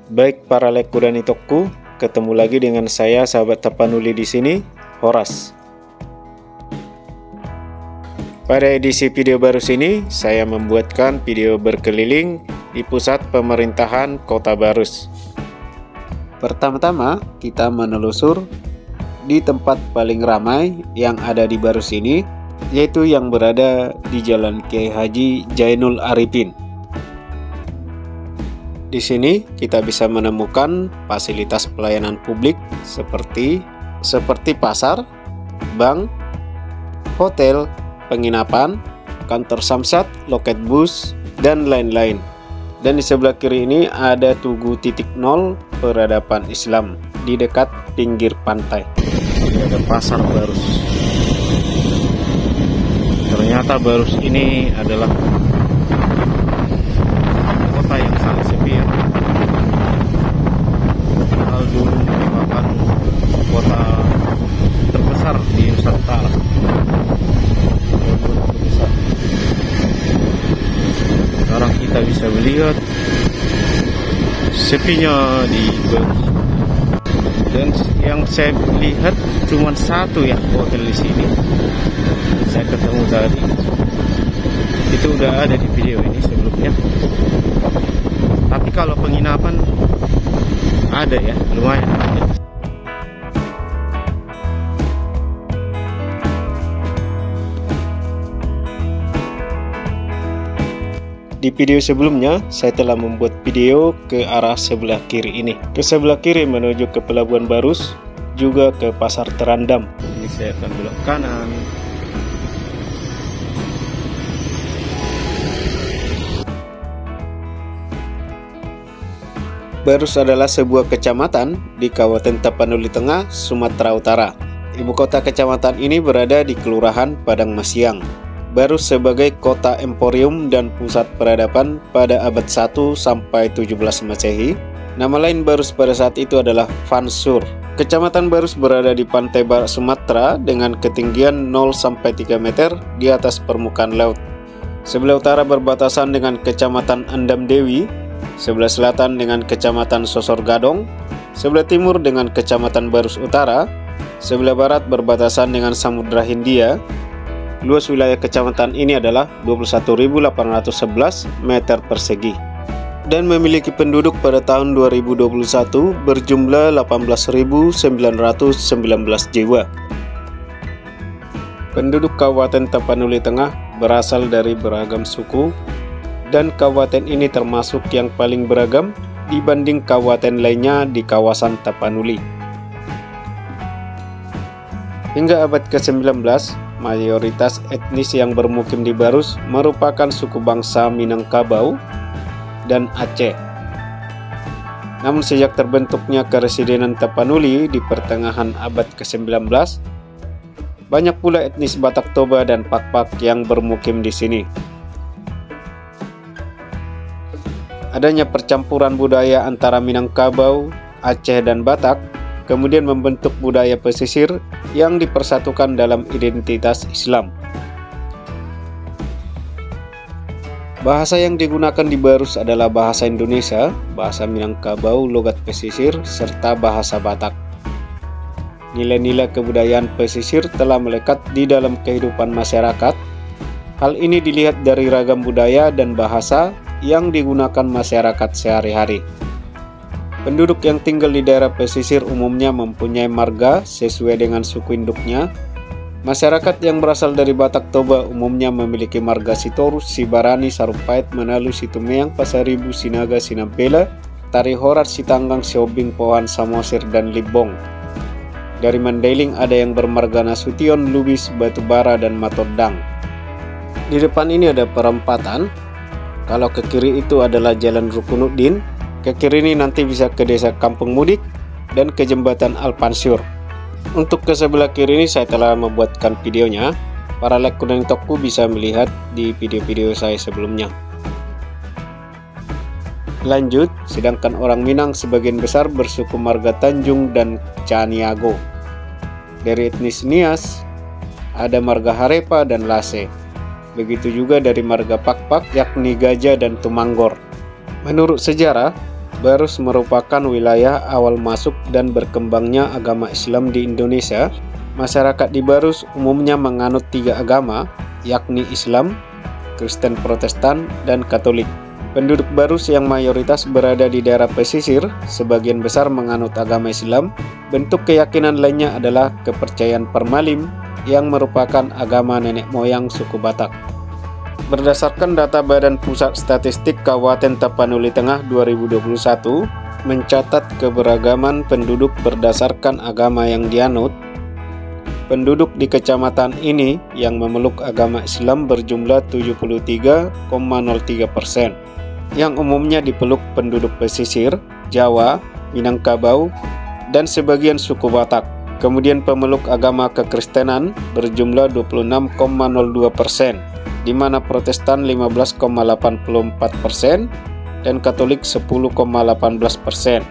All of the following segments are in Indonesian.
Baik para lekku dan itokku, ketemu lagi dengan saya sahabat Tapanuli di sini, Horas. Pada edisi video baru sini, saya membuatkan video berkeliling di pusat pemerintahan Kota Barus. Pertama-tama, kita menelusur di tempat paling ramai yang ada di Barus ini, yaitu yang berada di Jalan Kiai Haji Jainul Arifin. Di sini kita bisa menemukan fasilitas pelayanan publik seperti pasar, bank, hotel, penginapan, kantor samsat, loket bus, dan lain-lain. Dan di sebelah kiri ini ada Tugu Titik Nol Peradaban Islam di dekat pinggir pantai. Ini ada pasar Barus. Ternyata Barus ini adalah kota yang sangat sepi ya. Padahal dulu merupakan kota terbesar di Nusantara. Sekarang kita bisa melihat sepinya di Barus. Dan yang saya lihat cuma satu ya hotel di sini. Saya ketemu tadi. Itu udah ada di video ini sebelumnya. Tapi kalau penginapan ada ya, lumayan ada. Di video sebelumnya, saya telah membuat video ke arah sebelah kiri ini. Ke sebelah kiri menuju ke Pelabuhan Barus, juga ke Pasar Terandam. Ini saya akan belok kanan. Barus adalah sebuah kecamatan di Kabupaten Tapanuli Tengah, Sumatera Utara. Ibu kota kecamatan ini berada di Kelurahan Padang Masiang. Barus sebagai kota emporium dan pusat peradaban pada abad 1 sampai 17 Masehi. Nama lain Barus pada saat itu adalah Vansur. Kecamatan Barus berada di pantai barat Sumatera dengan ketinggian 0 sampai 3 meter di atas permukaan laut. Sebelah utara berbatasan dengan Kecamatan Andam Dewi, sebelah selatan dengan Kecamatan Sosor Gadong, sebelah timur dengan Kecamatan Barus Utara, sebelah barat berbatasan dengan Samudra Hindia. Luas wilayah kecamatan ini adalah 21.811 meter persegi dan memiliki penduduk pada tahun 2021 berjumlah 18.919 jiwa. Penduduk Kabupaten Tapanuli Tengah berasal dari beragam suku dan kabupaten ini termasuk yang paling beragam dibanding kabupaten lainnya di kawasan Tapanuli. Hingga abad ke-19, mayoritas etnis yang bermukim di Barus merupakan suku bangsa Minangkabau dan Aceh. Namun sejak terbentuknya Keresidenan Tapanuli di pertengahan abad ke-19, banyak pula etnis Batak Toba dan Pakpak yang bermukim di sini. Adanya percampuran budaya antara Minangkabau, Aceh dan Batak kemudian membentuk budaya pesisir yang dipersatukan dalam identitas Islam. Bahasa yang digunakan di Barus adalah bahasa Indonesia, bahasa Minangkabau, logat pesisir, serta bahasa Batak. Nilai-nilai kebudayaan pesisir telah melekat di dalam kehidupan masyarakat. Hal ini dilihat dari ragam budaya dan bahasa yang digunakan masyarakat sehari-hari. Penduduk yang tinggal di daerah pesisir umumnya mempunyai marga sesuai dengan suku induknya. Masyarakat yang berasal dari Batak Toba umumnya memiliki marga Sitorus, Sibarani, Sarumpait, Manalu, Situmeang, Pasaribu, Sinaga, Sinampela, Tarihorat, Sitanggang, Siobing, Pohan, Samosir, dan Libong. Dari Mandailing ada yang bermarga Nasution, Lubis, Batubara, dan Matodang. Di depan ini ada perempatan. Kalau ke kiri itu adalah Jalan Rukunuddin. Ke kiri ini nanti bisa ke desa Kampung Mudik dan ke jembatan Alpansur. Untuk ke sebelah kiri ini saya telah membuatkan videonya. Para lekku dan itokku bisa melihat di video-video saya sebelumnya. Lanjut, sedangkan orang Minang sebagian besar bersuku marga Tanjung dan Caniago. Dari etnis Nias ada marga Harepa dan Lase. Begitu juga dari marga Pakpak yakni Gajah dan Tumanggor. Menurut sejarah, Barus merupakan wilayah awal masuk dan berkembangnya agama Islam di Indonesia. Masyarakat di Barus umumnya menganut 3 agama, yakni Islam, Kristen Protestan, dan Katolik. Penduduk Barus yang mayoritas berada di daerah pesisir, sebagian besar menganut agama Islam. Bentuk keyakinan lainnya adalah kepercayaan Permalim, yang merupakan agama nenek moyang suku Batak. Berdasarkan data Badan Pusat Statistik Kabupaten Tapanuli Tengah 2021, mencatat keberagaman penduduk berdasarkan agama yang dianut. Penduduk di kecamatan ini yang memeluk agama Islam berjumlah 73,03%, yang umumnya dipeluk penduduk pesisir, Jawa, Minangkabau, dan sebagian suku Batak. Kemudian pemeluk agama kekristenan berjumlah 26,02%, di mana Protestan 15,84% dan Katolik 10,18%,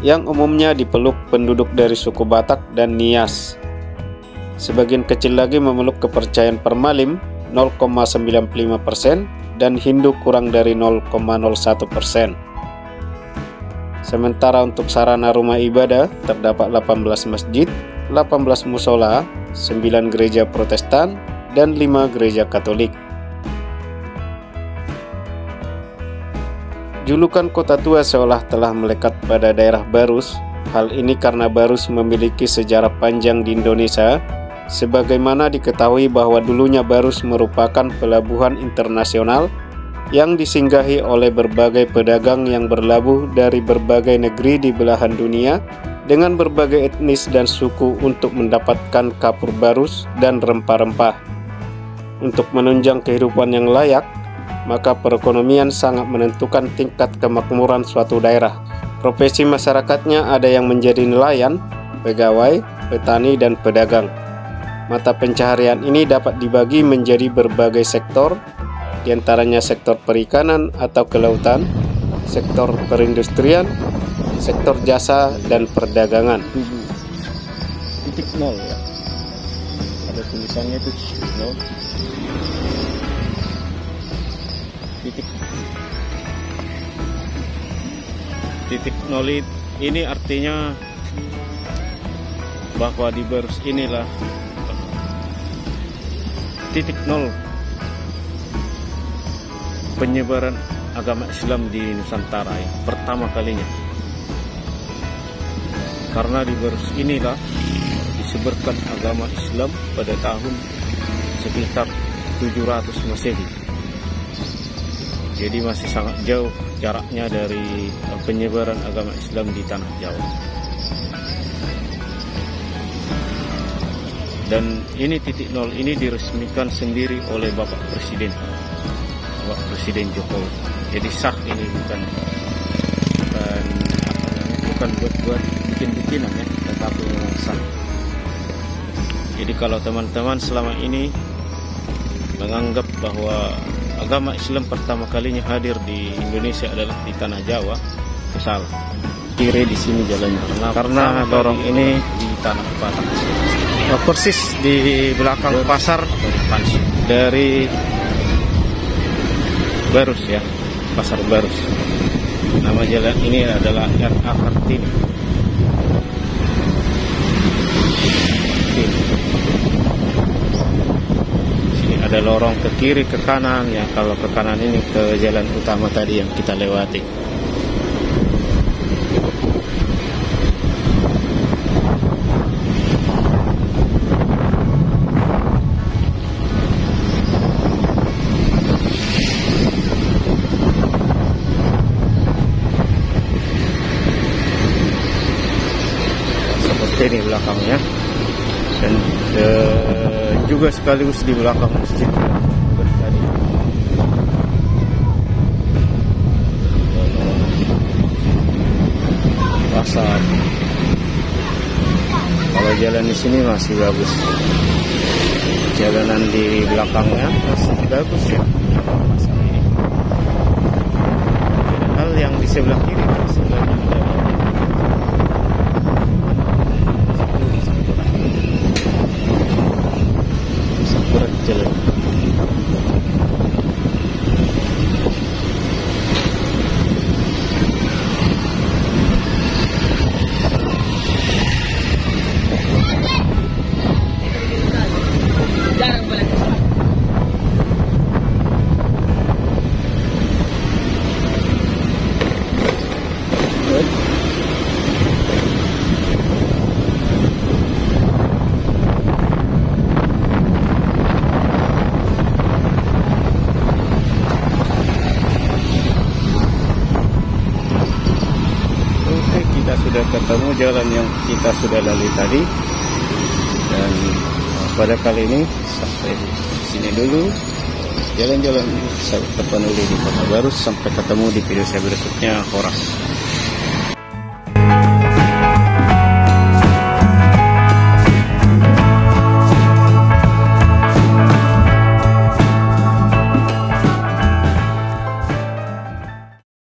yang umumnya dipeluk penduduk dari suku Batak dan Nias. Sebagian kecil lagi memeluk kepercayaan Permalim 0,95% dan Hindu kurang dari 0,01%. Sementara untuk sarana rumah ibadah terdapat 18 masjid, 18 musola, 9 gereja Protestan, dan 5 gereja Katolik. Julukan kota tua seolah telah melekat pada daerah Barus. Hal ini karena Barus memiliki sejarah panjang di Indonesia, sebagaimana diketahui bahwa dulunya Barus merupakan pelabuhan internasional yang disinggahi oleh berbagai pedagang yang berlabuh dari berbagai negeri di belahan dunia dengan berbagai etnis dan suku untuk mendapatkan kapur Barus dan rempah-rempah. Untuk menunjang kehidupan yang layak, maka perekonomian sangat menentukan tingkat kemakmuran suatu daerah. Profesi masyarakatnya ada yang menjadi nelayan, pegawai, petani, dan pedagang. Mata pencaharian ini dapat dibagi menjadi berbagai sektor, diantaranya sektor perikanan atau kelautan, sektor perindustrian, sektor jasa, dan perdagangan. Titik nol ya, ada tulisannya itu nol. Titik nol ini artinya bahwa di Barus inilah titik nol penyebaran agama Islam di Nusantara ya, pertama kalinya. Karena di Barus inilah disebarkan agama Islam pada tahun sekitar 700 Masehi. Jadi masih sangat jauh jaraknya dari penyebaran agama Islam di tanah Jawa. Dan ini titik nol ini diresmikan sendiri oleh Bapak Presiden Jokowi. Jadi sah ini bukan buat bikin-bikinan ya, tetapi memang sah. Jadi kalau teman-teman selama ini menganggap bahwa agama Islam pertama kalinya hadir di Indonesia adalah di tanah Jawa, itu salah. Kiri di sini jalannya karena lorong ini di tanah Batak. Persis di belakang pasar dari Barus ya, pasar Barus. Nama jalan ini adalah R.A. Kartini. Ada lorong ke kiri ke kanan ya, kalau ke kanan ini ke jalan utama tadi yang kita lewati. Seperti ini belakangnya. Dan juga sekaligus di belakang masjid tadi. Pasar. Kalau jalan di sini masih bagus. Jalanan di belakangnya masih bagus ya. Pasar ini. Hal yang di sebelah kiri sebenarnya ada jalan. sudah ketemu jalan yang kita sudah lalui tadi. Dan pada kali ini sampai sini dulu jalan-jalan saya Tapanuli di Kota Baru. Sampai ketemu di video saya berikutnya. Horas.